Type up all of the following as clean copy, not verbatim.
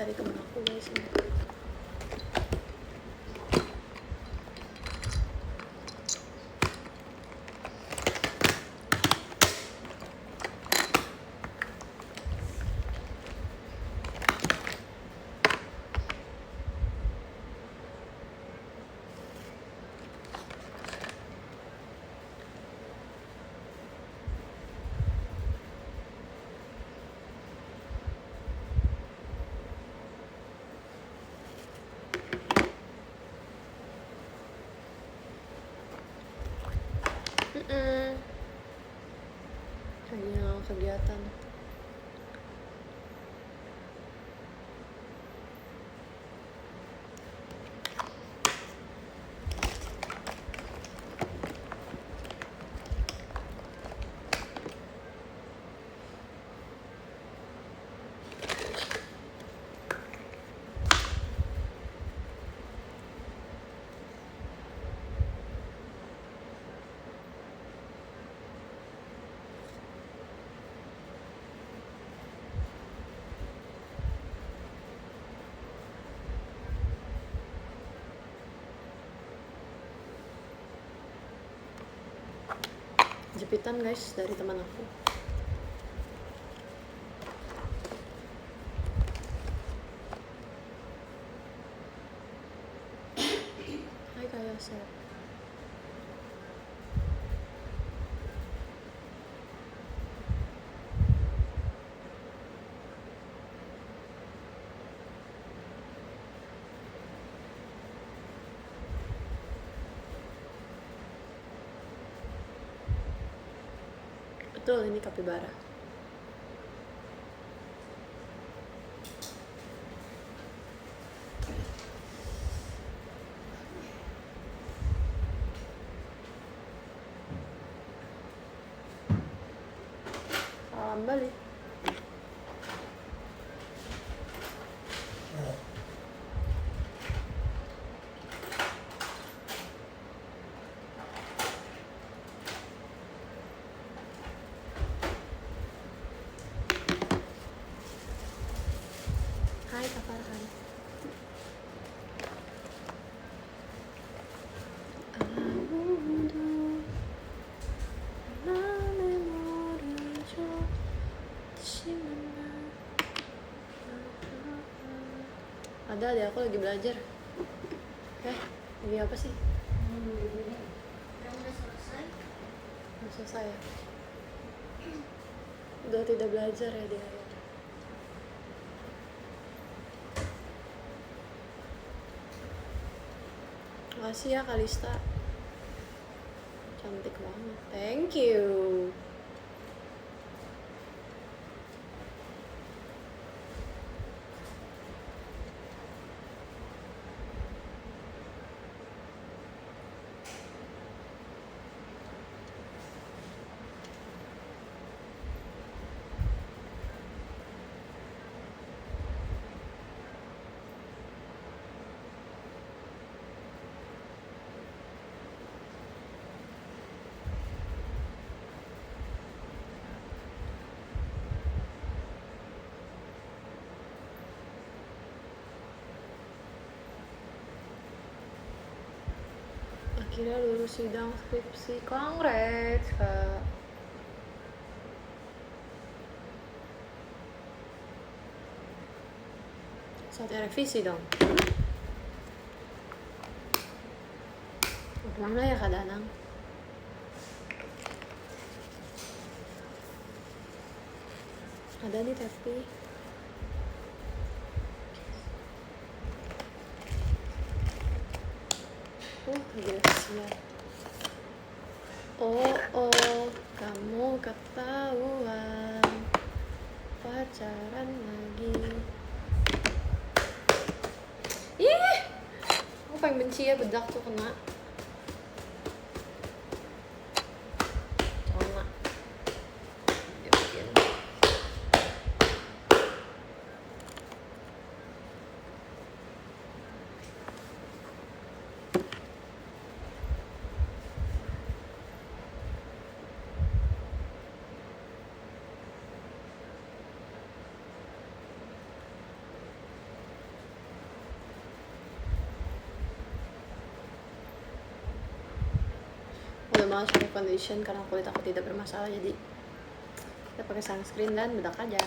dari temen aku guys ini. Hanya kegiatan. Jepitan guys dari teman aku. Hai Kak Yosef. Betul, ini kapibara. Salam balik. Hai Kak Farhan. Ada deh, aku lagi belajar. Ini apa sih? Udah selesai. Udah selesai ya? Udah tidak belajar ya dia. Makasih ya Kalista. Cantik banget. Thank you. Akhirnya lulus sidang skripsi. Congrats Kak. Saatnya revisi dong. Kemana ya Kak Danang? Ada nih tapi kasihan. Oh, kamu ketahuan pacaran lagi. Ih, aku paling benci ya bedak tuh kena. Celana. Dibikin. malas pakai foundation karena kulit aku tidak bermasalah, jadi kita pakai sunscreen dan bedak aja.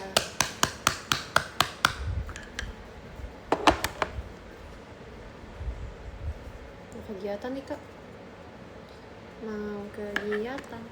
Mau kegiatan nih kak, mau kegiatan.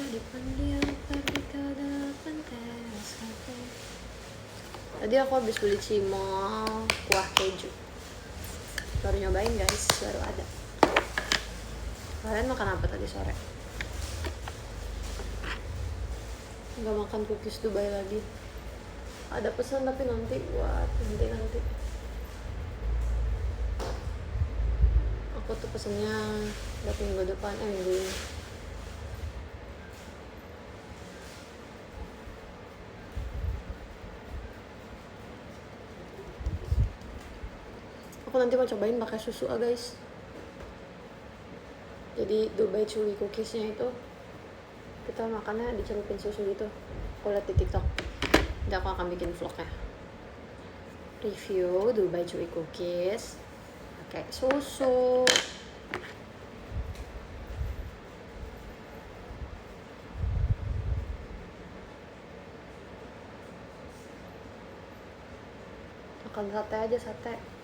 Dipanggil pergi ke depan teras kafe. Tadi aku habis beli cimol kuah keju, baru nyobain guys, baru ada. Kalian makan apa tadi sore? Nggak makan cookies Dubai lagi. Ada pesan tapi nanti buat nanti. Aku tuh pesennya buat minggu depan, minggu ini. Aku nanti mau cobain pakai susu guys. Jadi Dubai Chewy cookiesnya itu kita makannya dicelupin susu gitu. Aku liat di TikTok. Nanti aku akan bikin vlognya. Review Dubai Chewy cookies pakai susu. Makan sate aja, sate.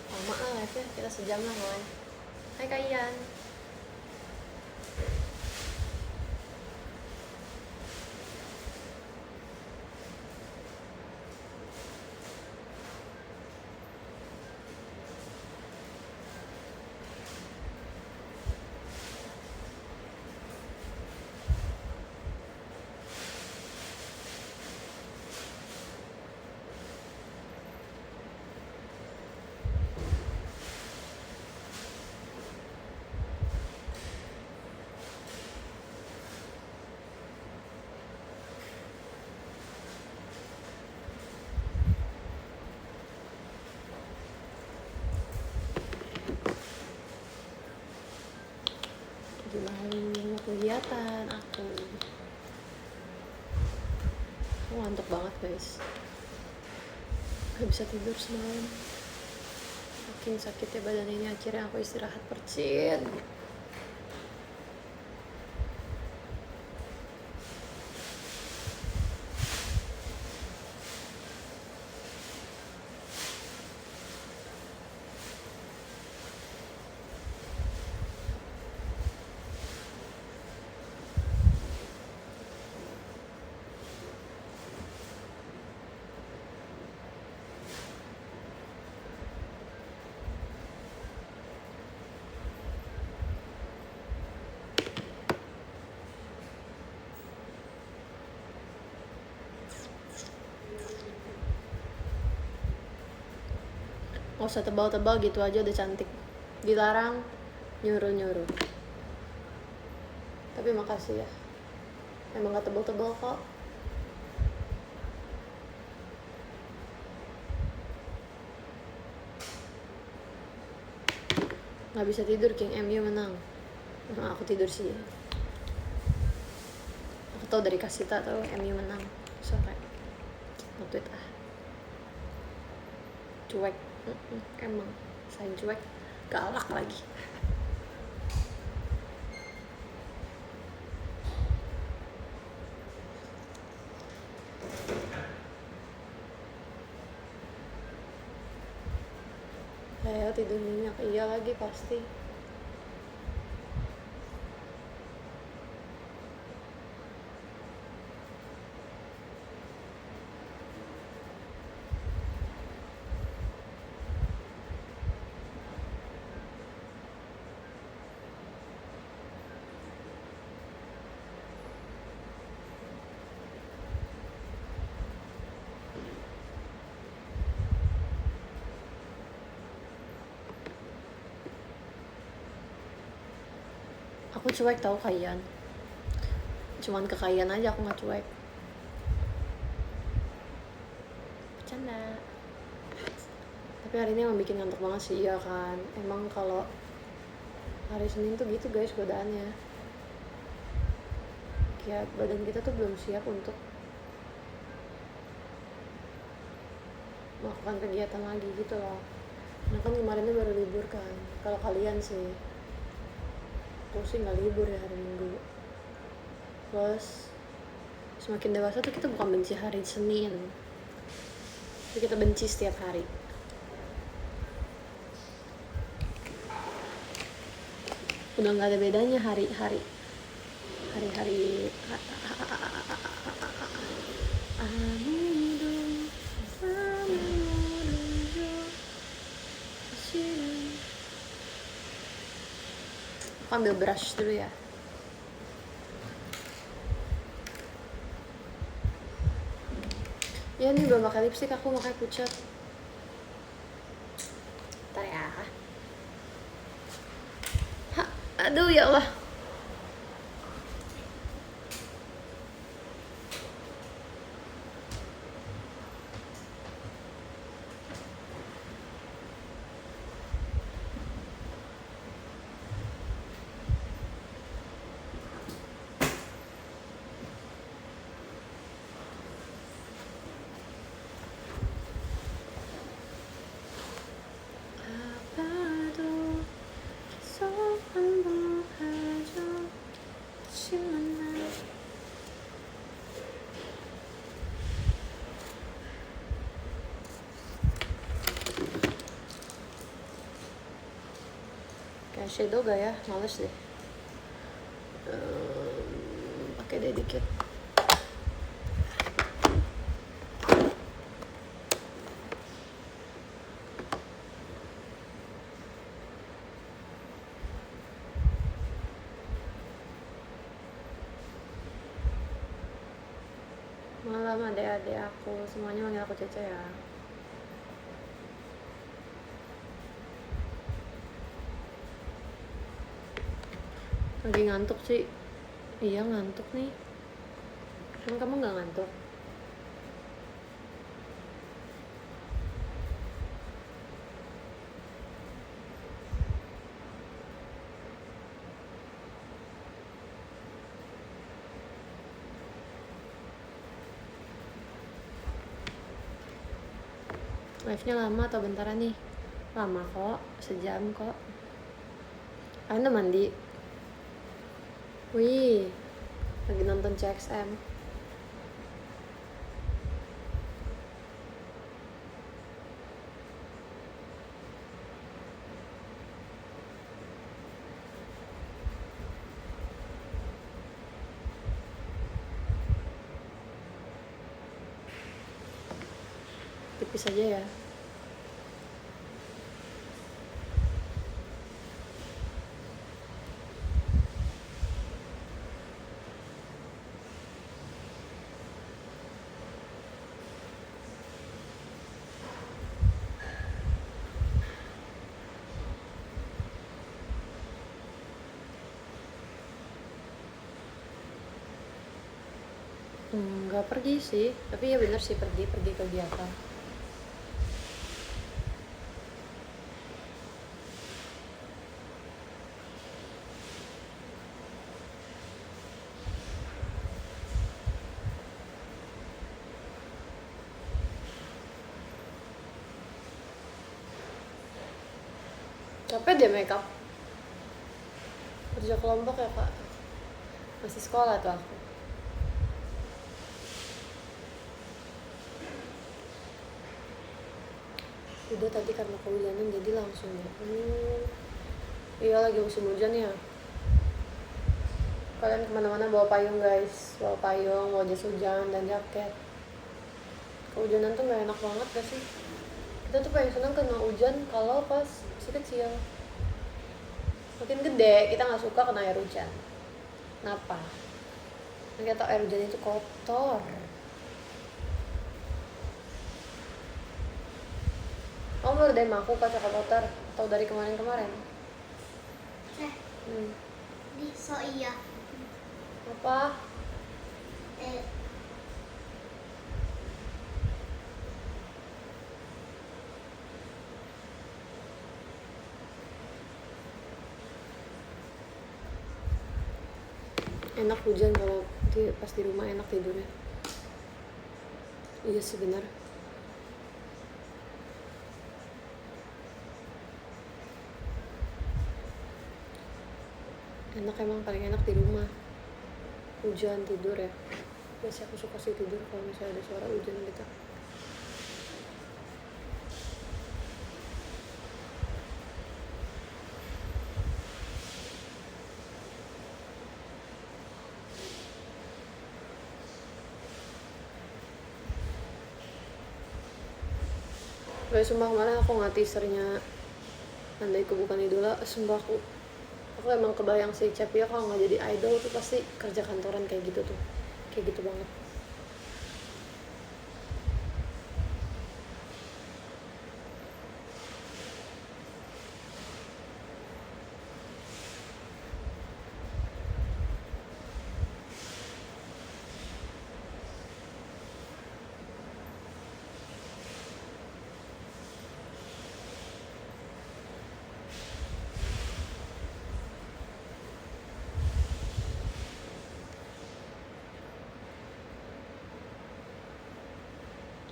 Lama lah live-nya, kita sejam lah mulai. Hai Kak Ian. Mau kegiatan aku ngantuk banget guys, gak bisa tidur semalam, makin sakitnya badan ini. Akhirnya aku istirahat percin. Gak usah tebal-tebal gitu aja udah cantik. Dilarang nyuruh-nyuruh. Tapi makasih ya, emang gak tebal-tebal kok. Gak bisa tidur, King MU menang. Nah, aku tidur sih. Aku tau dari Kasita tau MU menang sore. Nge-tweet cuek. Emang saya cuek, galak lagi. Ayo tidur nyenyak, iya lagi pasti. Aku cuek tau kalian. Cuman ke kalian aja aku gak cuek. Bercanda. Tapi hari ini emang bikin ngantuk banget sih, iya kan. Emang kalau hari Senin tuh gitu guys godaannya. Kayak badan kita tuh belum siap untuk melakukan kegiatan lagi gitu loh. Nah kan kemarinnya baru libur kan. Kalau kalian sih, aku sih nggak libur ya hari Minggu. Plus semakin dewasa tuh kita bukan benci hari Senin, tapi kita benci setiap hari. Udah nggak ada bedanya hari-hari. Aku ambil brush dulu ya. Ya ini belum pakai lipstick, aku pakai pucat. Ntar ya. Aduh ya Allah. Kayak shadow gak ya? Males deh. Pakai deh dikit. Malam adik-adik aku, semuanya manggil aku Cece ya. Lagi ngantuk sih. Iya ngantuk nih. Kan kamu gak ngantuk? Live-nya lama atau bentaran nih? Lama kok, sejam kok. Anda mandi? Wih, lagi nonton CXM. Tipis aja ya. Nggak pergi sih, tapi ya bener sih pergi kegiatan. Capek deh makeup. Kerja kelompok ya kak. Masih sekolah tuh aku. Udah tadi karena kehujanan jadi langsung ya. Iya lagi musim hujan ya. Kalian kemana-mana bawa payung guys, bawa payung, bawa jas hujan dan jaket. Kehujanan tuh nggak enak banget gak sih? Kita tuh paling seneng kena hujan kalau pas masih kecil. Makin gede kita nggak suka kena air hujan. Kenapa? Kita tahu air hujan itu kotor. Kamu baru dari aku kaca kotor atau dari kemarin-kemarin? Di so iya. Apa? Enak hujan kalau pas di rumah enak tidurnya. Iya sih benar. Enak emang paling enak di rumah. Hujan tidur ya. Biasanya aku suka sih tidur kalau misalnya ada suara hujan gitu. Guys, sumpah kemarin aku nggak teasernya Andaiku Bukan Idola. Sumpah aku emang kebayang sih Cepia kalau nggak jadi idol tuh pasti kerja kantoran kayak gitu tuh, kayak gitu banget.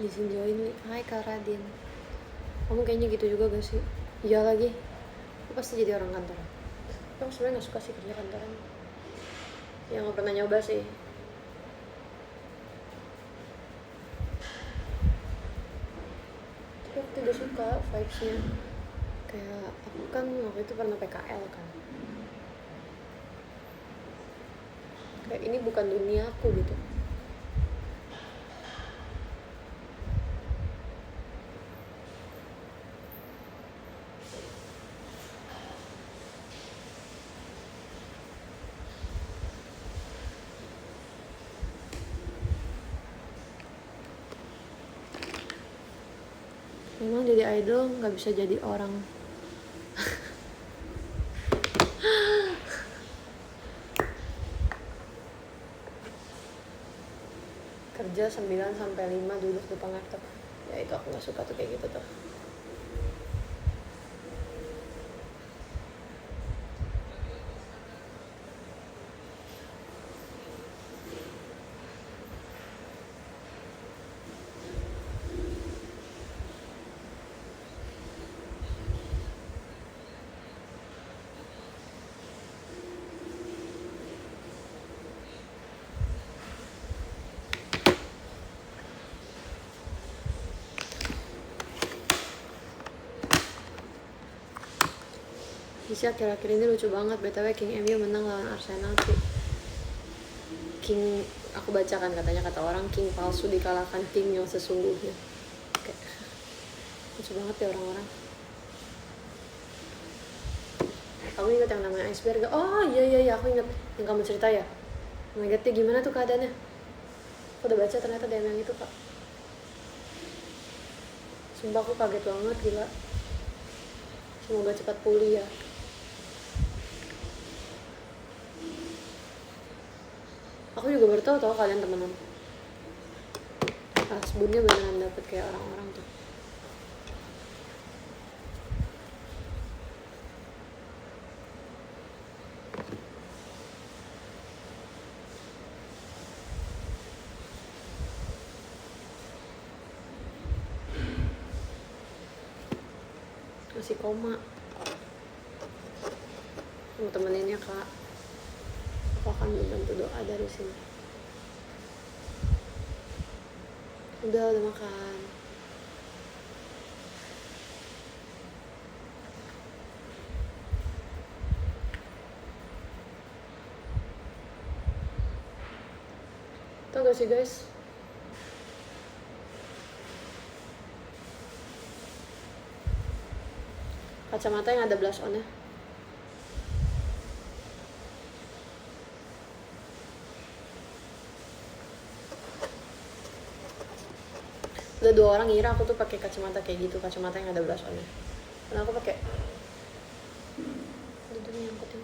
Izin join nih. Hai Kak Radin. Kamu kayaknya gitu juga gak sih? Iya lagi. Aku pasti jadi orang kantoran. Aku sebenarnya nggak suka sih kerja kantoran. Ya nggak pernah nyoba sih. Tapi aku tidak suka vibes-nya. Kayak aku kan waktu itu pernah PKL kan. Kayak ini bukan dunia aku gitu. Memang jadi idol nggak bisa jadi orang. Kerja 9 sampai 5 duduk depan laptop. Ya itu aku nggak suka tuh kayak gitu tuh. Bisa akhir-akhir ini lucu banget. BTW King MU menang lawan Arsenal sih. King, aku bacakan katanya kata orang King palsu dikalahkan King yang sesungguhnya. Oke. Lucu banget ya orang-orang. Kamu ingat yang namanya Iceberg? Oh iya aku ingat yang kamu cerita ya. Oh my god, gimana tuh keadaannya? Aku udah baca ternyata dia yang itu kak. Sumpah aku kaget banget, gila. Semoga cepat pulih ya. Aku juga baru tahu kalian temenan. Asbunnya beneran dapet kayak orang-orang tuh. Masih koma. Mau temeninnya kak. Aku akan membantu doa dari sini. Udah makan. Tau gak sih guys, kacamata yang ada blush on-nya. Udah 2 orang ngira aku tuh pakai kacamata kayak gitu, kacamata yang ada blush on-nya. Karena aku pakai nyangkutin.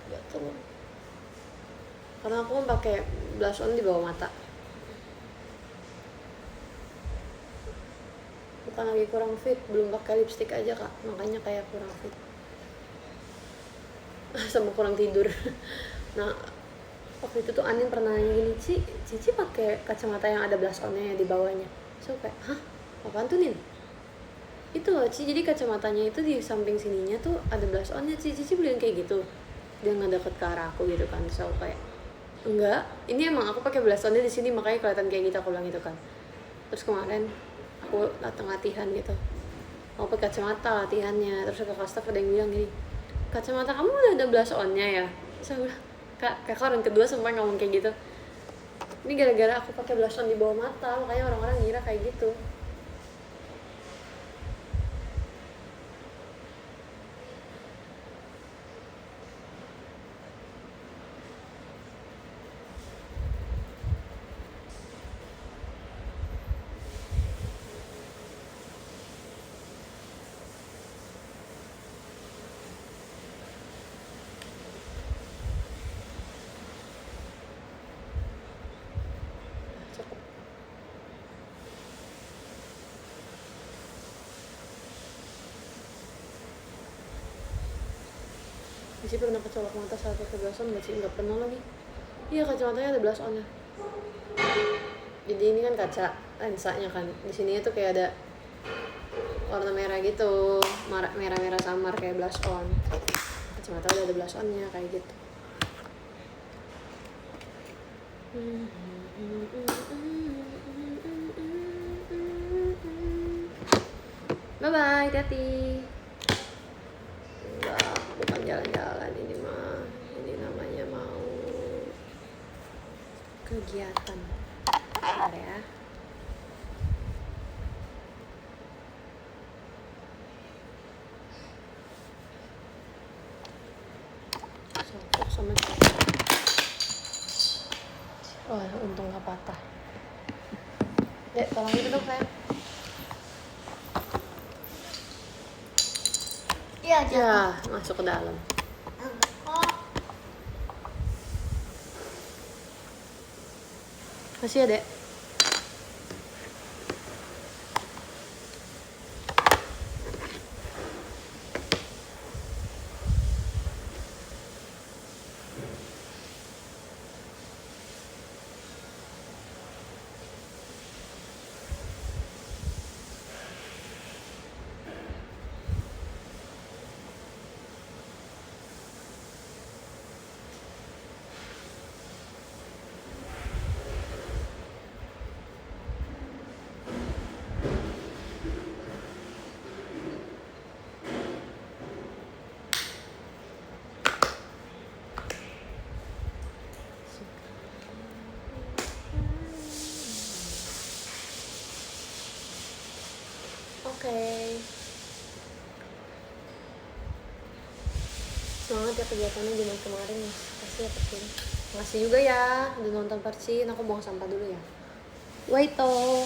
Gatel. Karena aku kan pakai blush on di bawah mata. Bukan lagi kurang fit, belum pakai lipstick aja kak, makanya kayak kurang fit. Sama kurang tidur. Nah, waktu itu tuh Anin pernah nanya gini, Cici pakai kacamata yang ada blush on-nya di bawahnya. So kayak, hah? Apaan tuh Nin? Itu loh Ci, jadi kacamatanya itu di samping sininya tuh ada blush on-nya. Cici beliin kayak gitu. Dia ngedeket ke arah aku gitu kan. So kayak, enggak, ini emang aku pakai blush on-nya di sini makanya kelihatan kayak gitu, aku bilang gitu kan. Terus kemarin aku datang latihan gitu, mau pakai kacamata latihannya, terus kakak staff ada yang bilang gini, kacamata kamu udah ada blush on-nya ya? Terus aku bilang, kakak orang kedua sampai ngomong kayak gitu. Ini gara-gara aku pakai blush on di bawah mata, makanya orang-orang ngira kayak gitu. Cici pernah kecolok mata saat pakai blush on nggak sih? Nggak pernah lagi. Iya, kacamatanya ada blush on-nya. Jadi ini kan kaca lensanya kan, di sininya tuh kayak ada warna merah gitu, merah-merah samar kayak blush on. Kacamata udah ada blush on-nya kayak gitu. Bye bye, hati-hati. Enggak, bukan jalan-jalan ini mah. Ini namanya mau kegiatan. Bentar ya. Sopok sama coklat. Oh, untung gak patah. Dek, tolong itu dong sayang. Iya, Ya, masuk ke dalam. kok. Masih ya, Dek? Oke. Semangat ya kegiatannya Jumat kemarin, Mas. Kasih ya Percin. Makasih juga ya udah nonton Percin. Aku buang sampah dulu ya. Waito.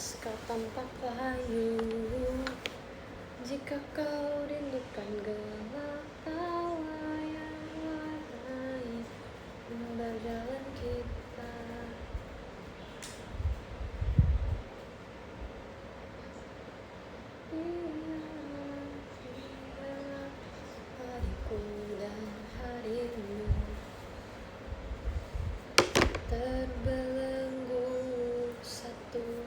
Lantas kau tampak layu jika kau rindukan gelap tawa yang warnai berjalan kita. Hariku dan harimu terbelenggu satu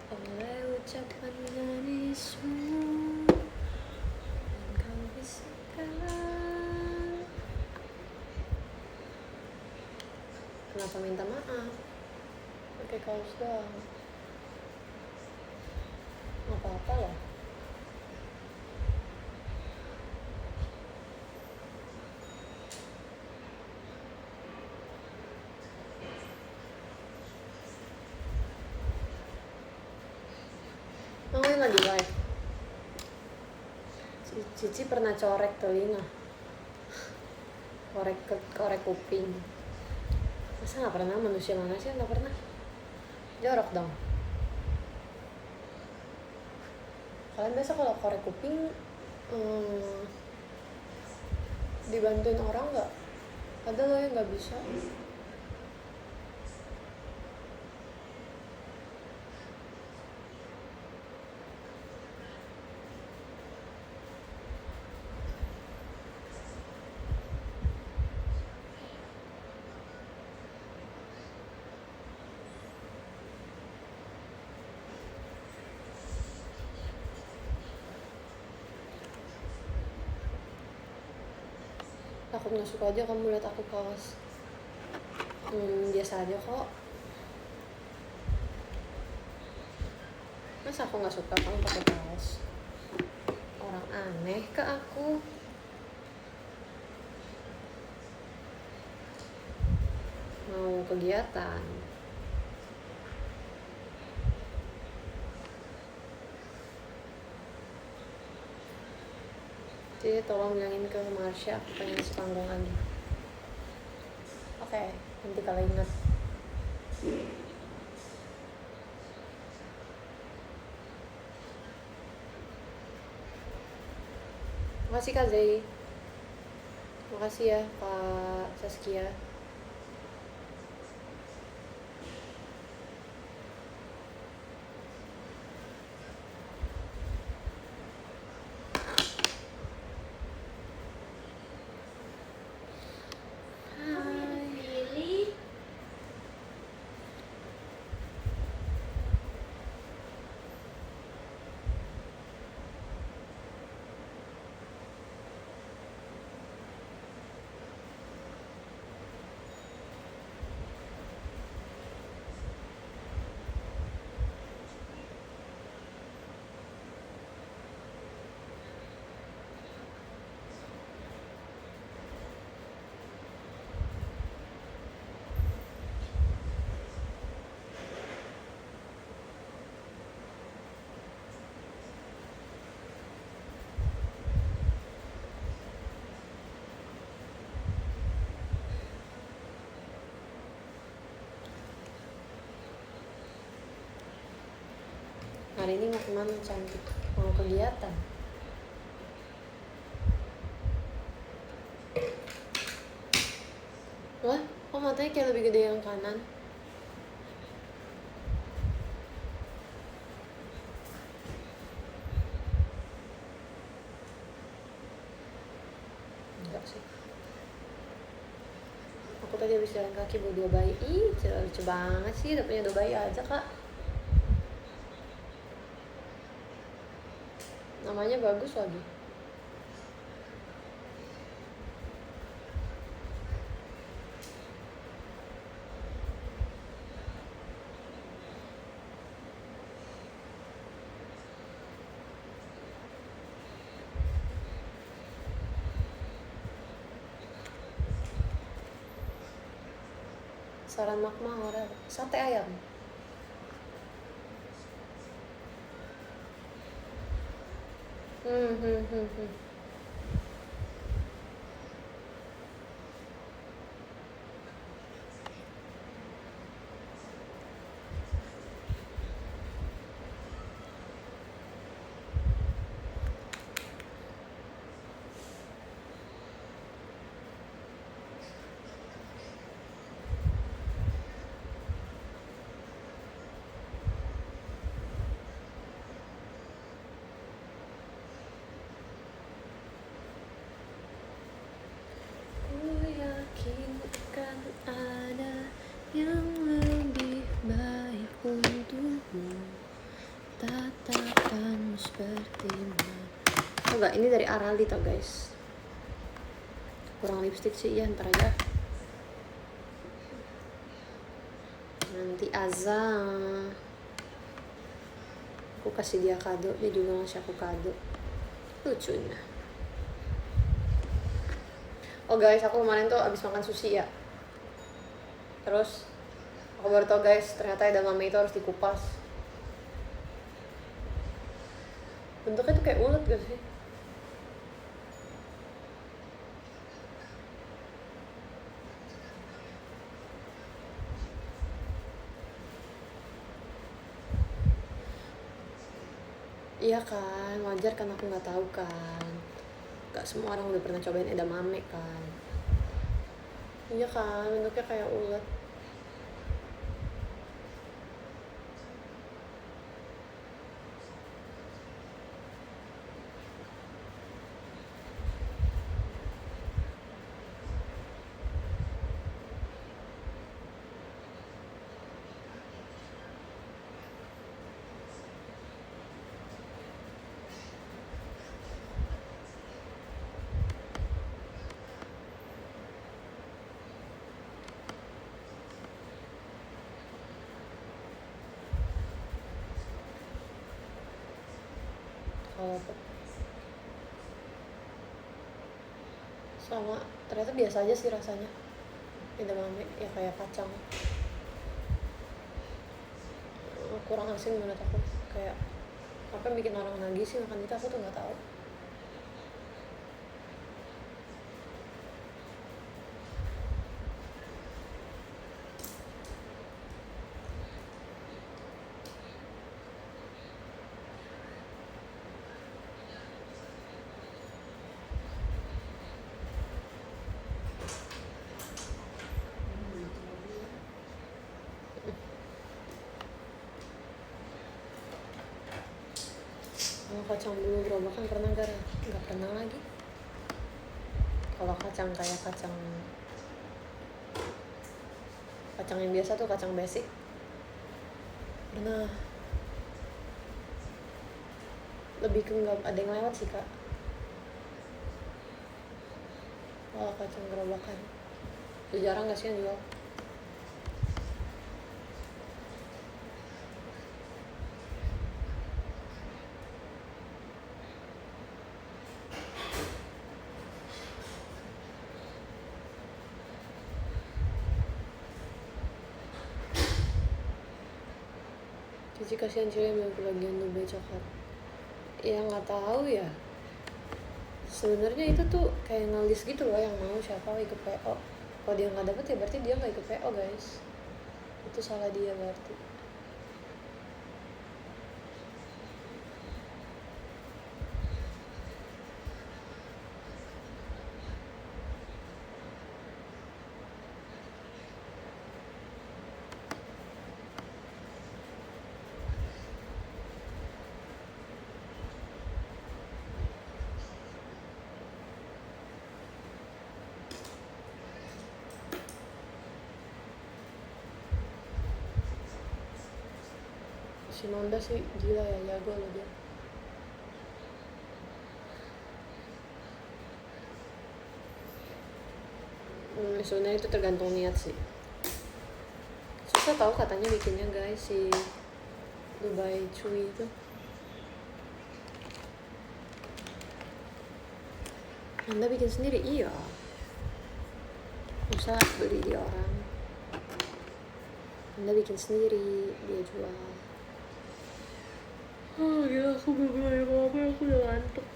oleh ucapan manismu, dan kau bisikan, kenapa minta maaf pakai kaos doang, nggak apa-apa loh. Oh, ini lagi live. Cici pernah corek telinga, korek kuping. Masa nggak pernah? Manusia mana sih nggak pernah? Jorok dong. Kalian biasa kalau korek kuping dibantuin orang nggak? Ada loh yang nggak bisa. Aku nggak suka aja kamu lihat aku kaos. Biasa aja kok. Masa aku nggak suka kamu pakai kaos? Orang aneh ke aku. Mau kegiatan. Jadi tolong bilangin ke Marsha aku pengen sepanggung lagi. Oke, nanti kalau ingat. Makasih Kak Zai. Makasih ya Kak Saskia. Hari ini mau kemana cantik? Mau kegiatan? Wah, kok matanya kayak lebih gede yang kanan? Enggak sih. Aku tadi habis jalan kaki bawa 2 bayi. Ih, lucu banget sih, udah punya 2 bayi aja kak. Namanya bagus lagi. Saran makma orang sate ayam. bertimbang. Enggak, ini dari Araldi tau guys. Kurang lipstick sih, ya ntar aja. Nanti Azam. Aku kasih dia kado, dia juga ngasih aku kado. Lucunya. Oh guys, aku kemarin tuh abis makan sushi ya. Terus aku baru tau guys, ternyata edamame itu harus dikupas. Bentuknya tuh kayak ulet gak sih? Iya kan, wajar kan aku nggak tahu kan. Gak semua orang udah pernah cobain edamame kan. Iya kan, bentuknya kayak ulet. Kalau sama, ternyata biasa aja sih rasanya edamame, ya kayak kacang. Kurang asin menurut aku. Kayak apa yang bikin orang nagih sih makan itu, aku tuh nggak tahu. Kalau kacang bulu gerobakan pernah gak? Nggak pernah lagi. Kalau kacang kayak kacang yang biasa tuh, kacang basic, pernah. Lebih ke nggak ada yang lewat sih kak. Kalau kacang gerobakan itu jarang gak sih yang jual? Cici kasihan Cile belum kebagian Dubai coklat. Ya nggak tahu ya. Sebenarnya itu tuh kayak ngelis gitu loh yang mau siapa ikut PO. Kalau dia nggak dapet ya berarti dia nggak ikut PO guys. Itu salah dia berarti. Si Nonda sih gila ya, jago loh dia. Sebenarnya itu tergantung niat sih. Susah tahu katanya bikinnya guys, si Dubai Chewy itu. Anda bikin sendiri? Iya. Usah beli di orang. Anda bikin sendiri, dia jual. Oh gila, aku belum mulai apa-apa, aku udah ngantuk.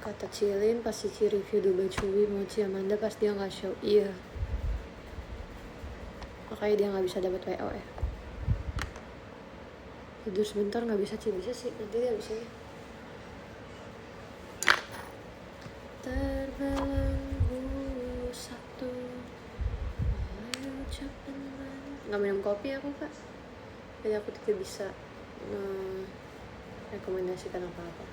Kata Cilin pas Cici review Dubai Chewy mochi Amanda pas dia nggak show. Iya, makanya dia nggak bisa dapat WO ya. Tidur sebentar nggak bisa sih, bisa sih nanti dia bisa. Terbelenggu satu ucapan nggak minum kopi aku kak, jadi aku tidak bisa rekomendasikan apa-apa.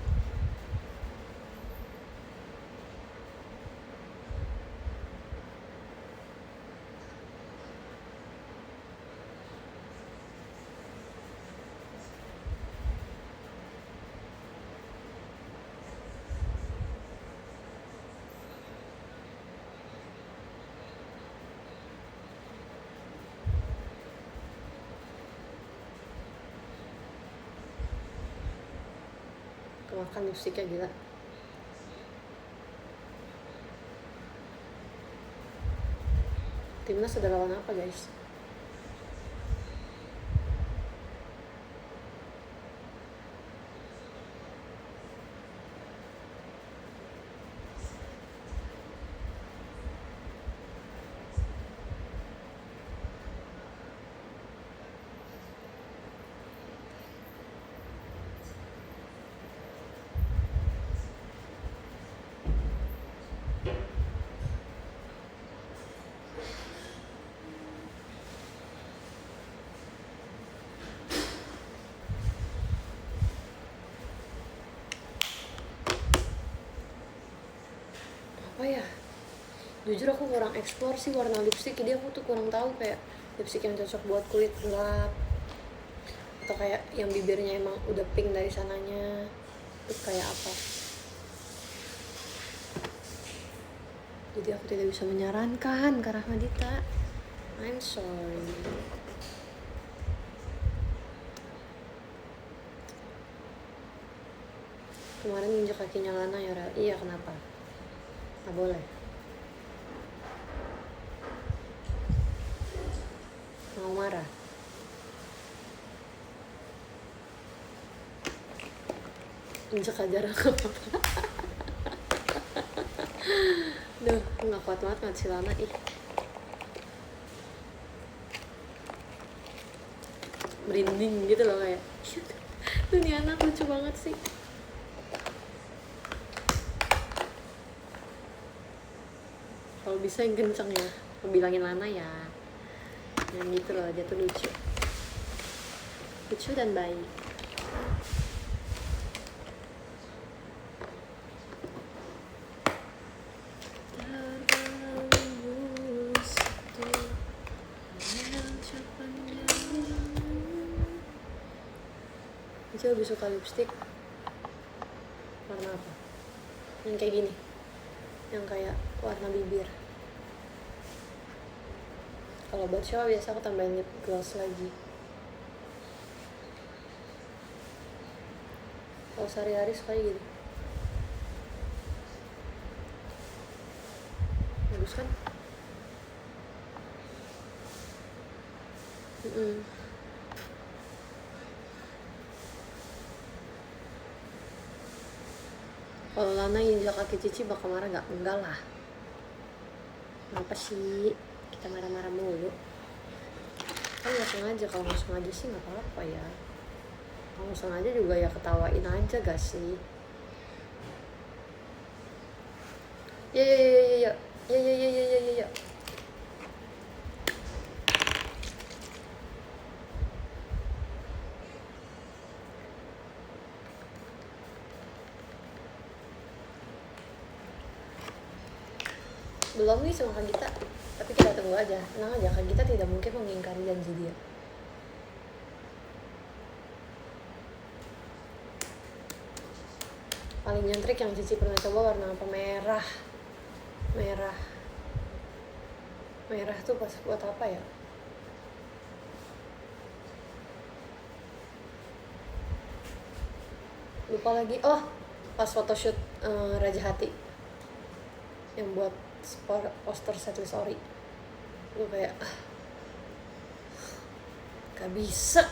makan lipstiknya gila. Timnas sudah lawan apa guys? Apa ya, jujur aku kurang explore sih warna lipstick, jadi aku tuh kurang tahu kayak lipstick yang cocok buat kulit gelap atau kayak yang bibirnya emang udah pink dari sananya itu kayak apa. Jadi aku tidak bisa menyarankan ke Rahmadita, I'm sorry. Kemarin injek kakinya Lana ya Rel? Iya, kenapa? Nggak boleh. Mau marah? Injek aja Rel, nggak apa-apa. Duh, nggak kuat banget ngeliat si Lana, ih. Merinding gitu loh kayak. Tuh nih anak lucu banget sih. Kalau bisa yang kenceng ya, aku bilangin Lana ya. Yang gitu loh, dia tuh lucu. Lucu dan baik. Dia lebih suka lipstick warna apa? Yang kayak gini, yang kayak warna bibir. Kalau buat show biasa aku tambahin lip gloss lagi. Kalau sehari-hari suka gitu. Bagus kan? Kalau Lana injak kaki Cici bakal marah gak? Enggak lah. Kenapa sih kita marah-marah mulu? Kan gak sengaja, kalau gak sengaja sih gak apa-apa ya. Kalau sengaja juga ya ketawain aja gak sih? Ya. Belum nih sama Kak Gita, tapi kita tunggu aja. Tenang aja, Kak Gita tidak mungkin mengingkari janji dia. Paling nyentrik yang Cici pernah coba warna apa? Merah tuh pas buat apa ya? Lupa lagi. Oh, pas photoshoot Raja Hati yang buat poster setlist ori. Gue kayak gak bisa.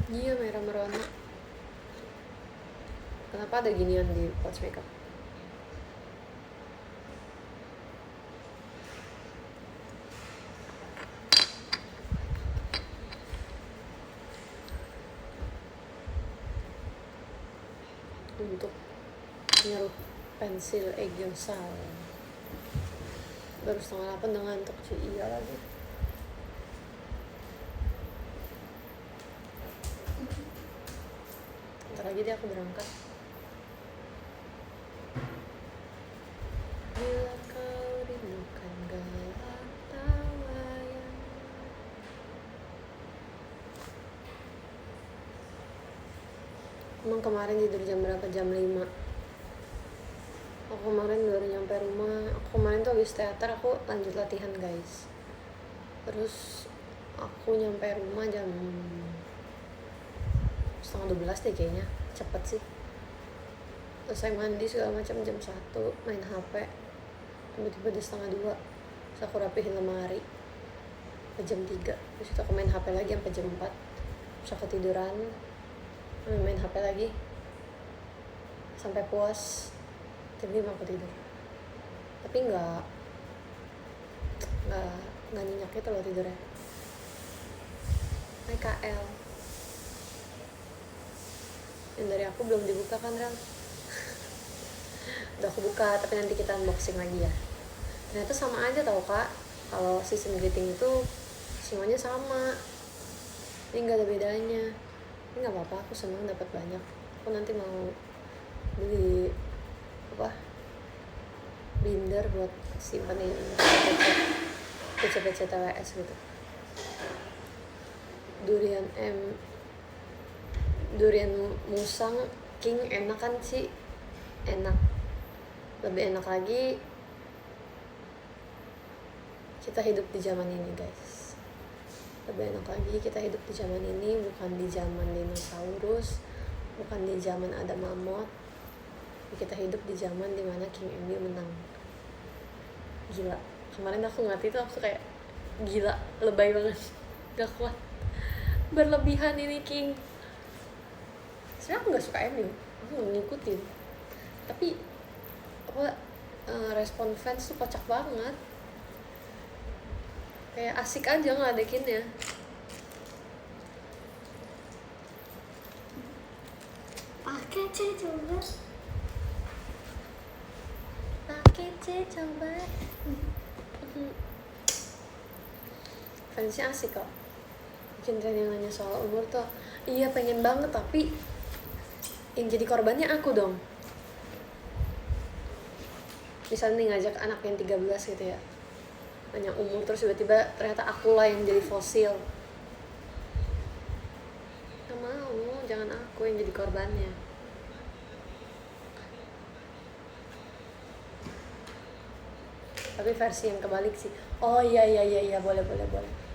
Iya, merah merona. Kenapa ada ginian di pouch makeup? Untuk nyerup pensil Eggensal. Baru 7:30 udah ngantuk sih. Iya lagi. Ntar lagi deh aku berangkat. Bila kau rindukan gelap tawa yang emang kemarin tidur jam berapa? Jam 5. Aku kemarin baru nyampe rumah. Aku kemarin tuh habis teater, aku lanjut latihan guys. Terus aku nyampe rumah jam 11:30 deh kayaknya, cepet sih. Selesai mandi segala macam jam 1, main HP. Tiba-tiba udah 1:30. Terus aku rapihin lemari. Jam 3. Terus itu aku main HP lagi sampai jam 4. Terus aku tiduran, main HP lagi sampai puas. Jam 5 aku tidur. Tapi nggak nyenyak gitu loh tidurnya. Naik KL. Yang dari aku belum dibuka kan, Rel? Udah aku buka, tapi nanti kita unboxing lagi ya. Ternyata sama aja tau kak, kalau season greeting itu semuanya sama. Ini nggak ada bedanya. Ini nggak apa-apa, aku seneng dapat banyak. Aku nanti mau beli binder buat simpenin PC TWS gitu. Durian musang king enak kan sih, enak. Lebih enak lagi kita hidup di zaman ini guys. Lebih enak lagi kita hidup di zaman ini, bukan di zaman dinosaurus, bukan di zaman ada mamut. Kita hidup di zaman dimana King MU menang. Gila, kemarin aku ngeliat itu aku kayak gila, lebay banget, gak kuat, berlebihan ini King. Sebenarnya aku gak suka MU, aku gak ngikutin, tapi respon fans tuh kocak banget, kayak asik aja ngeladekinnya. Pakai C coba. Fansnya asik kok. Bikin tren yang nanya soal umur tuh, iya pengen banget, tapi yang jadi korbannya aku dong. Misalnya nih ngajak anak yang 13 gitu ya, nanya umur, terus tiba-tiba ternyata akulah yang jadi fosil. Gak mau, jangan aku yang jadi korbannya. Tapi versi yang kebalik sih. Oh iya boleh.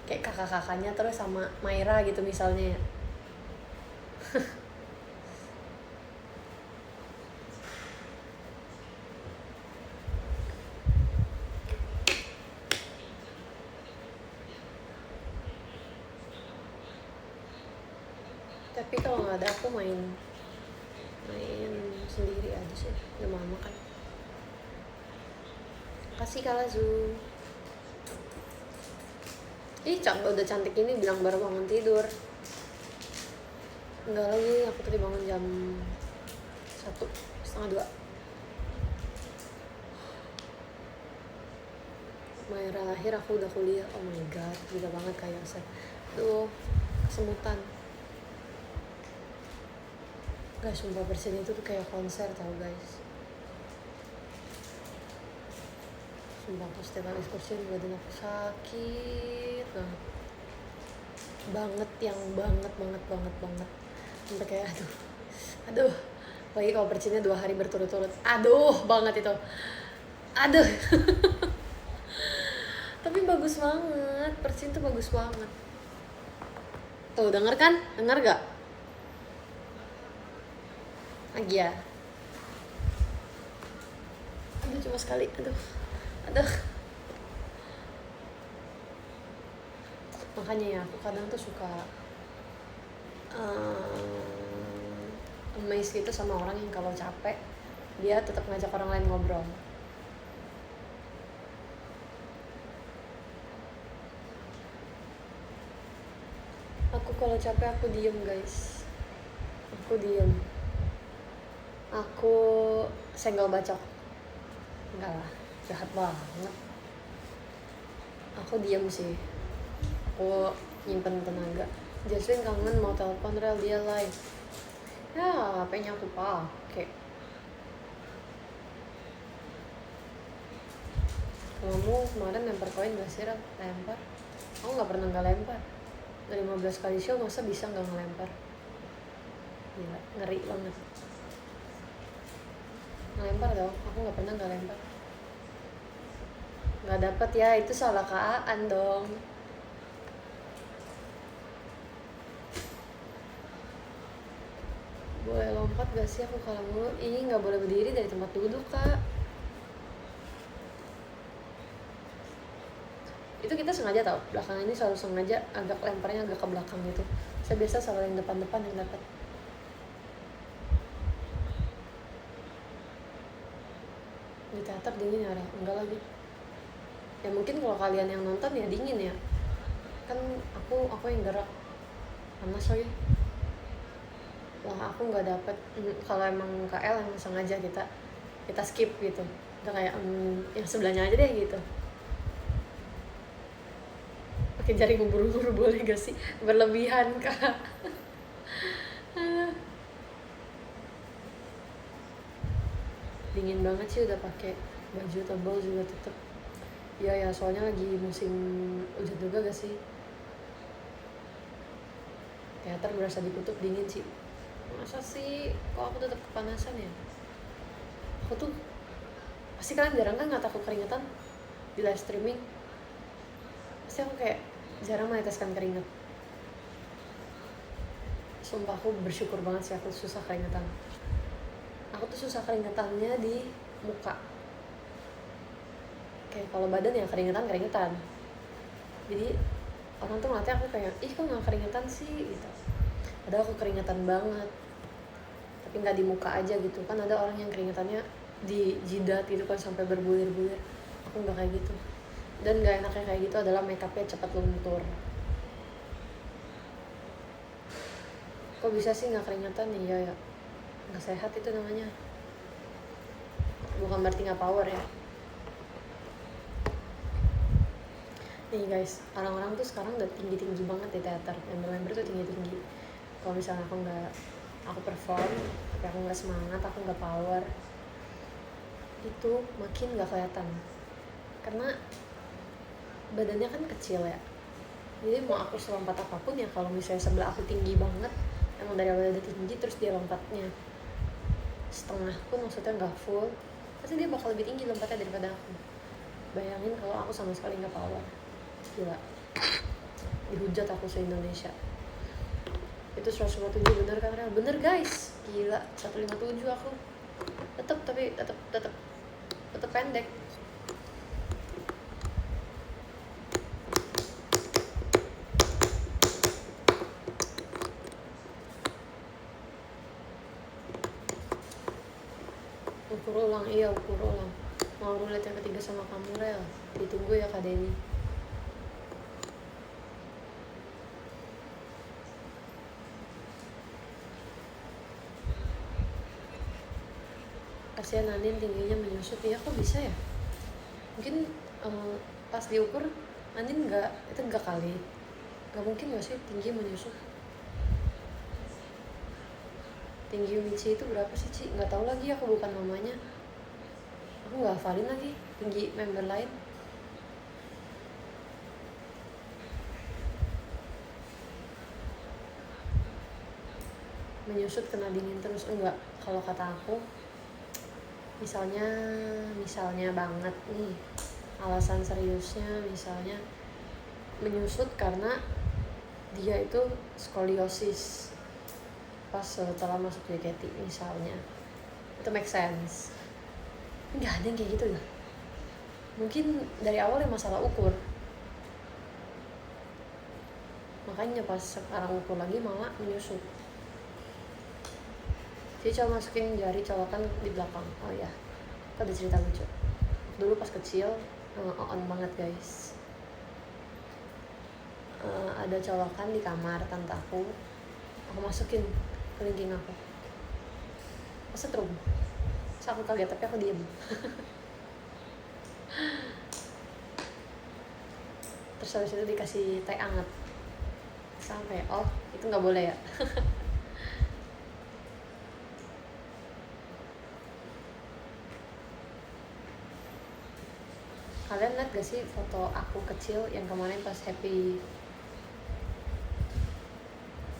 Kayak kakak-kakaknya terus sama Maira gitu misalnya ya. Tapi kalau nggak ada aku main sendiri aja sih, udah mama kan. Kasih Kak Lazu. Udah cantik ini bilang baru bangun tidur. Enggak lagi, aku tadi bangun jam 1:30. Maira lahir aku udah kuliah. Oh my god, gila banget kayak saya. Tuh, kesemutan. Guys, sumpah bersin itu tuh kayak konser tau guys. Sumpah aku setiap habis bersin badan aku sakit banget. Banget. Sampai kayak aduh. Apalagi kalau bersinnya 2 hari berturut-turut. Aduh banget itu. Aduh. Tapi bagus banget, bersin tuh bagus banget. Tuh denger kan? Denger gak? Lagi ya. Aduh cuma sekali. Aduh. Makanya ya aku kadang tuh suka amazed gitu sama orang yang kalau capek dia tetap ngajak orang lain ngobrol. Aku kalau capek aku diem guys. Aku senggol bacok. Enggak lah, jahat banget. Aku diem sih. Aku nyimpen tenaga. Jasmine kangen mau telepon Rel, dia live. Ya, HP-nya aku pakai. Kamu kemarin lempar koin gak sih, Rel? Lempar? Aku gak pernah gak lempar. Dari 15 kali show masa bisa gak ngelempar? Gila, ngeri banget. Ngelempar dong, aku nggak pernah nggak lempar. Nggak dapet ya, itu salah Aan dong. Boleh lompat gak sih, aku kalah mulu. Ih, nggak boleh berdiri dari tempat duduk, Kak. Itu kita sengaja tau, belakangan ini selalu sengaja agak lemparnya agak ke belakang gitu. Saya biasa selalu yang depan-depan yang dapat. Di teater dingin ya, enggak lagi. Ya mungkin kalau kalian yang nonton ya dingin ya. Kan aku yang gerak. Panas soalnya. Wah, aku nggak dapet. Kalau emang KL yang sengaja kita skip gitu. Kita kayak yang sebelahnya aja deh gitu. Pakai jaring ubur-ubur boleh gak sih? Berlebihan, Kak. Dingin banget sih, udah pakai baju tebal juga tetep. Ya soalnya lagi musim hujan juga gak sih? Teater berasa ditutup, dingin sih. Masa sih kok aku tetap kepanasan ya? Aku tuh pasti kalian jarang kan ngata aku keringetan di live streaming. Pasti aku kayak jarang meneteskan keringet. Sumpah aku bersyukur banget sih aku susah keringetan. Aku tuh susah keringetannya di muka. Kayak kalau badan ya keringetan. Jadi orang tuh ngeliatnya aku kayak, ih kok gak keringetan sih gitu. Padahal aku keringetan banget. Tapi gak di muka aja gitu. Kan ada orang yang keringetannya di jidat gitu kan sampai berbulir-bulir. Aku gak kayak gitu. Dan gak enaknya kayak gitu adalah makeupnya cepat luntur. Kok bisa sih gak keringetan? Iya ya, gak sehat itu namanya. Bukan berarti gak power ya. Nih guys, orang-orang tuh sekarang udah tinggi-tinggi banget di teater. Member-member tuh tinggi-tinggi. Kalau misalnya aku perform, tapi aku gak semangat, aku gak power, itu makin gak kelihatan. Karena badannya kan kecil ya. Jadi mau aku selompat apapun ya, kalau misalnya sebelah aku tinggi banget, emang dari awal udah tinggi, terus dia lompatnya setengah pun, maksudnya gak full, pasti dia bakal lebih tinggi lompatnya daripada aku. Bayangin kalau aku sama sekali gak power. Gila, dihujat aku se-Indonesia. Itu 157 bener kan Rel? Bener guys, gila 157 aku. Tetep pendek. Ukur ulang. Mau rulet yang ketiga sama kamu Rel. Ditunggu ya Kak Denny. Kasihan Nanin tingginya menyusut. Ya kok bisa ya? Mungkin pas diukur Nanin itu enggak kali. Gak mungkin gak sih tinggi menyusut? Tinggi Michi itu berapa sih Ci? Gak tahu lagi, aku bukan mamanya. Aku gak hafalin lagi tinggi member lain. Menyusut kena dingin terus, enggak. Kalau kata aku, misalnya banget nih, alasan seriusnya misalnya menyusut karena dia itu skoliosis pas setelah masuk JKT misalnya, itu make sense. Nggak ada yang kayak gitu ya. Mungkin dari awal ya masalah ukur, makanya pas sekarang ukur lagi malah menyusut. Jadi coba masukin jari colokan di belakang. Oh ya, aku ada cerita lucu. Dulu pas kecil, on banget guys. Ada colokan di kamar tante aku masukin ke lingging aku. Kesetrum. Terus aku kaget tapi aku diem. Terus habis itu dikasih teh anget. Sampai, oh itu nggak boleh ya. Kalian lihat gak sih foto aku kecil yang kemarin pas happy,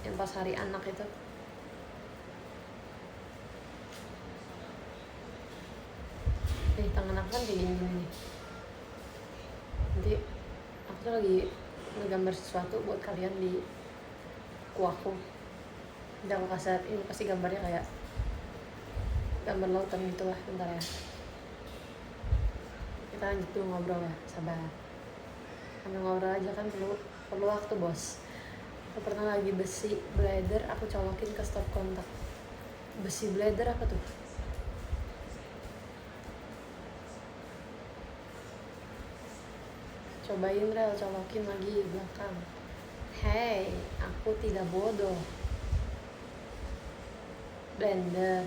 yang pas hari anak itu? nih, tangan aku kan kayak gini nih. Nanti aku tuh lagi ngegambar sesuatu buat kalian di kuaku. Nanti aku kasih ini, pasti gambarnya kayak gambar lautan gitu lah. Bentar ya, kita lanjut dulu ngobrol ya, sabar. Sambil ngobrol aja kan perlu waktu bos. Aku pernah lagi besi bladder, aku colokin ke stop kontak. Besi bladder apa tuh? Cobain rel, colokin lagi belakang. Hey, aku tidak bodoh. Blender.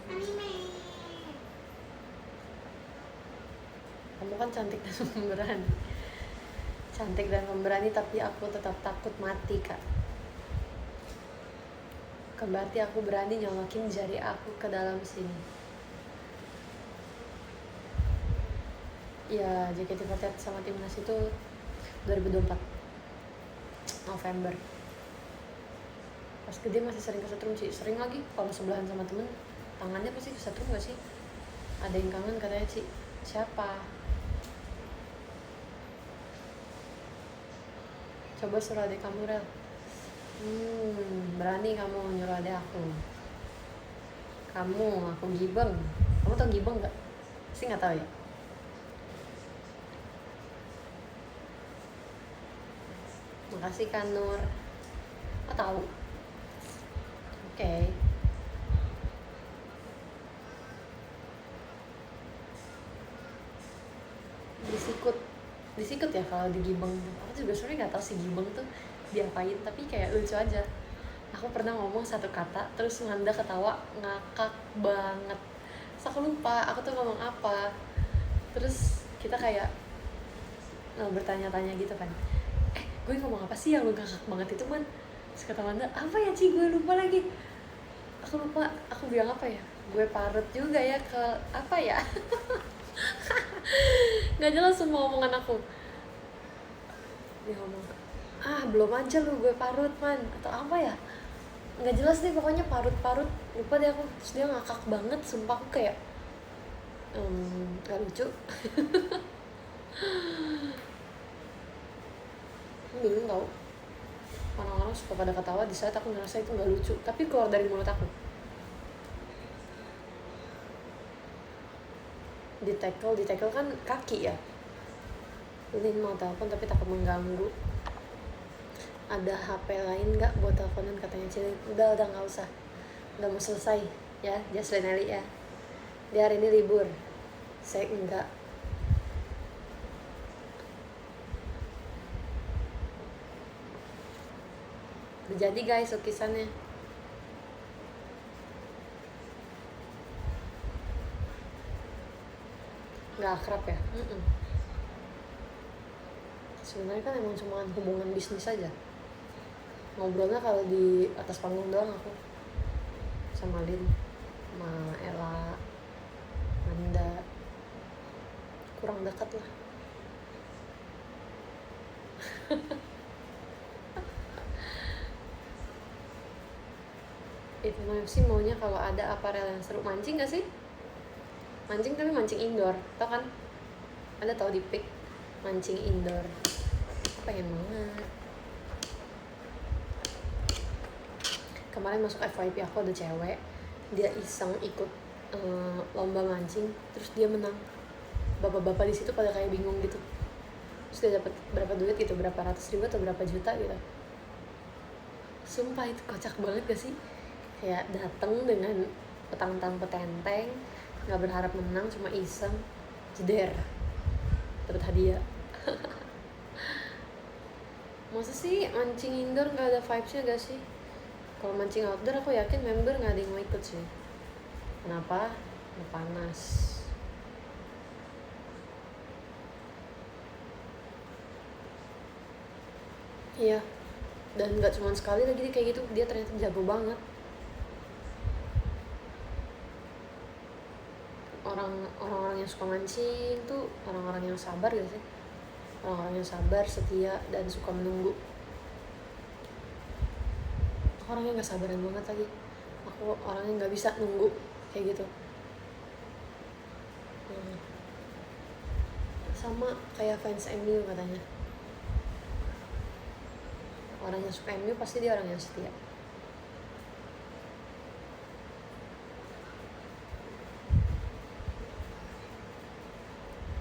Anime. Kamu kan cantik dan pemberani. Cantik dan pemberani, tapi aku tetap takut mati, Kak. Berarti aku berani nyolokin jari aku ke dalam sini. Ya, JKT48 sama Timnas itu 2024 November. Pas gede masih sering kesetrum sih, sering lagi kalau sebelahan sama temen, tangannya pasti kesetrum gak sih? Ada yang kangen katanya sih, siapa? Coba suruh adik kamu, Rel. Berani kamu nyuruh adik aku. Aku gibeng. Kamu tau gibeng gak? Pasti gak tau ya? Makasih kan Nur. Oh tahu. Oke. Disikut ya kalau di gibeng. Aku juga sebenarnya nggak tahu sih gibeng tuh diapain, tapi kayak lucu aja. Aku pernah ngomong satu kata terus Nganda ketawa ngakak banget. Terus aku lupa aku tuh ngomong apa. Terus kita kayak bertanya-tanya gitu kan. Gue ngomong apa sih yang lu ngakak banget itu, Man? Terus kata Nganda, apa ya Ci, gue lupa lagi. Aku lupa, aku bilang apa ya? Gue parut juga ya ke apa ya? Gak jelas semua omongan aku. Dia ngomong, belum aja lu, gue parut, Man. Atau apa ya? Gak jelas deh, pokoknya parut-parut. Lupa deh aku. Terus dia ngakak banget, sumpah aku kayak gak lucu. Bingung tau, orang-orang suka pada ketawa di saat aku ngerasa itu gak lucu, tapi keluar dari mulut aku. Di tackle kan kaki ya. Lin mau telepon tapi takut mengganggu. Ada HP lain nggak buat teleponan, katanya Cilin. Udah nggak usah, udah mau selesai ya, Jaslyn Eli ya. Dia hari ini libur, saya enggak. Udah jadi guys lukisannya. Nggak akrab ya? Sebenarnya kan emang cuma hubungan bisnis aja. Ngobrolnya kalau di atas panggung doang aku sama Lin, sama Ella, Nanda, kurang dekat lah. Itu sih maunya kalau ada aparel yang seru. Mancing gak sih? Mancing, tapi mancing indoor, tau kan? Ada tau di PIK mancing indoor. Pengen banget. Kemarin masuk FYP aku ada cewek, dia iseng ikut lomba mancing, terus dia menang. Bapak-bapak di situ pada kayak bingung gitu. Terus dia dapat berapa duit gitu, berapa ratus ribu atau berapa juta gitu. Sumpah itu kocak banget gak sih? Kayak dateng dengan petang-petang petenteng, nggak berharap menang, cuma iseng, jeder, dapat hadiah. Masa sih mancing indoor nggak ada vibesnya gak sih? Kalau mancing outdoor aku yakin member nggak ada yang mau ikut sih. Kenapa? Udah panas. Iya. Dan nggak cuma sekali lagi kayak gitu, dia ternyata jago banget. Orang-orang yang suka mancing tuh orang-orang yang sabar gak sih? orang-orang yang sabar, setia, dan suka menunggu. Aku orangnya nggak sabaran banget lagi. Aku orangnya nggak bisa nunggu kayak gitu. Sama kayak fans MU katanya, orang yang suka MU pasti dia orang yang setia.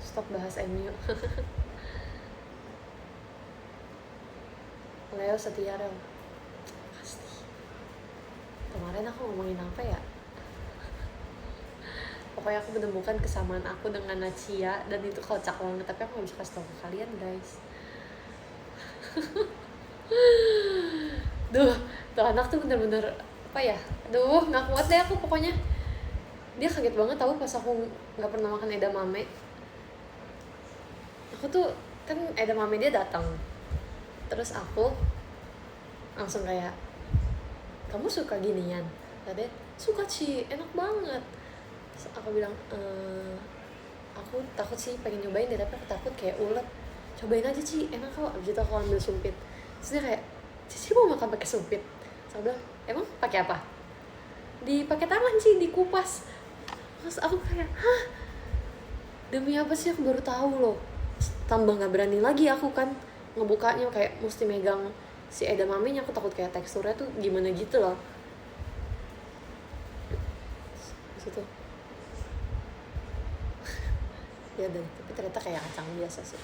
Stop bahas MU. Leo setia, Rel. Pasti. Kemarin aku ngomongin apa ya? Pokoknya aku menemukan kesamaan aku dengan Nacia, dan itu kocak banget, tapi aku gak bisa kasih tau ke kalian, guys. Duh, tuh anak tuh bener-bener apa ya? Duh, gak kuat deh aku pokoknya. Dia kaget banget tahu pas aku gak pernah makan edamame. Aku tuh kan edamame dia datang, terus aku langsung kayak, kamu suka ginian? Tadi suka sih, enak banget. Terus aku bilang, aku takut sih pengen nyobain deh, tapi aku takut kayak ulet. Cobain aja Ci, enak kok. Abis itu aku ambil sumpit. Terus dia kayak, Cici mau makan pakai sumpit? Terus aku bilang, emang pakai apa? Dipakai tangan sih, dikupas. Terus aku kayak, hah? Demi apa sih, aku baru tahu loh. Tambah nggak berani lagi aku kan ngebukanya, kayak mesti megang si edamamenya. Aku takut kayak teksturnya tuh gimana gitu loh. Situ. Ya dan tapi ternyata kayak kacang biasa sih.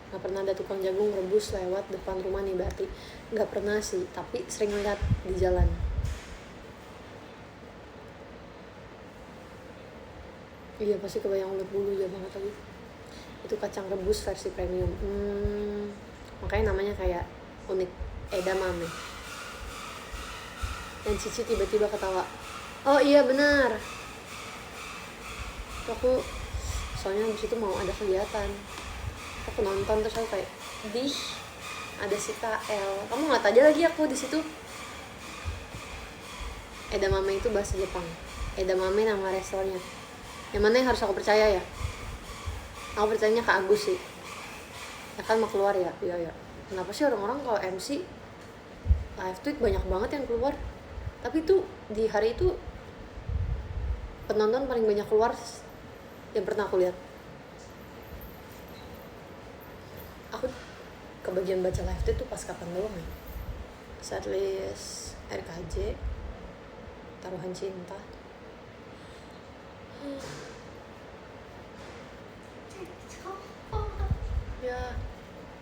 Nggak pernah ada tukang jagung rebus lewat depan rumah nih berarti. Nggak pernah sih, tapi sering lihat di jalan. Iya pasti kebayang ulet bulu ya banget lagi. Itu kacang rebus versi premium. Makanya namanya kayak unik, edamame. Dan Cici tiba-tiba ketawa. Oh iya benar. Aku soalnya di situ mau ada kegiatan. Aku nonton terus aku kayak, dih, ada si KL. Kamu nggak aja lagi aku di situ. Edamame itu bahasa Jepang. Edamame nama restorannya. Yang mana yang harus aku percaya ya? Aku percayanya ke Agus sih. Ya kan mau keluar ya? Iya. Kenapa sih orang-orang kalau MC live tweet banyak banget yang keluar? Tapi tuh di hari itu penonton paling banyak keluar yang pernah aku lihat. Aku kebagian baca live tweet tuh pas kapan doang ya? Setlist RKJ, Taruhan Cinta.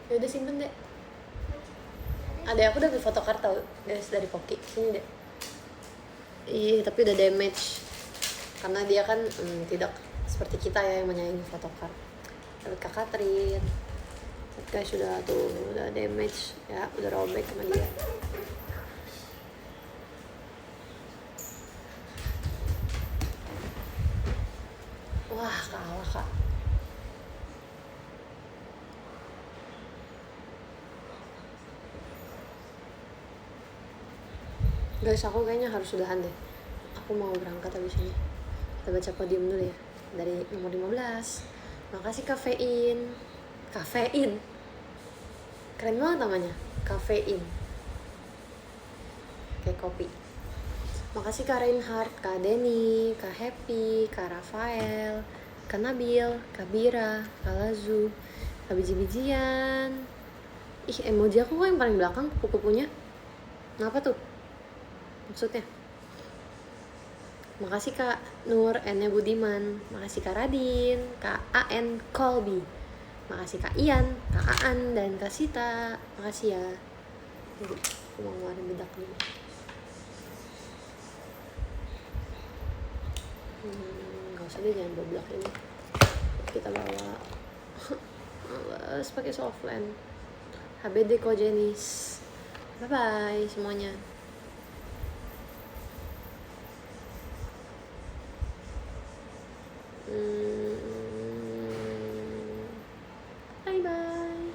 Ya udah simpen deh. Ada aku udah beli photocard tau guys dari Poki. Sini deh. Iya tapi udah damage karena dia kan tidak seperti kita ya yang menyayangi photocard. Tapi Kak Katrin guys udah damage ya, udah robek sama dia. Wah kalah Kak. Guys aku kayaknya harus sudahan deh. Aku mau berangkat habis ini. Kita baca podium dulu ya. Dari nomor 15. Makasih kafein. Keren banget namanya. Kafein. Kayak kopi. Makasih Kak Reinhardt, Kak Denny, Kak Happy, Kak Rafael, Kak Nabil, Kak Bira, Kak Lazu, Kak Biji-bijian. Ih emoji aku kok yang paling belakang kupu-kupunya. Kenapa tuh? Maksudnya? Makasih Kak Nur N. Budiman. Makasih Kak Radin, Kak A.N. Colby. Makasih Kak Ian, Kak Aan, dan Kak Sita. Makasih ya. Tunggu, aku mau ngeluarin bedak dulu. Gak usah deh, jangan bawa bedak ini. Kita bawa males pakai softland. HBD kok Jenis. Bye bye semuanya. Bye bye.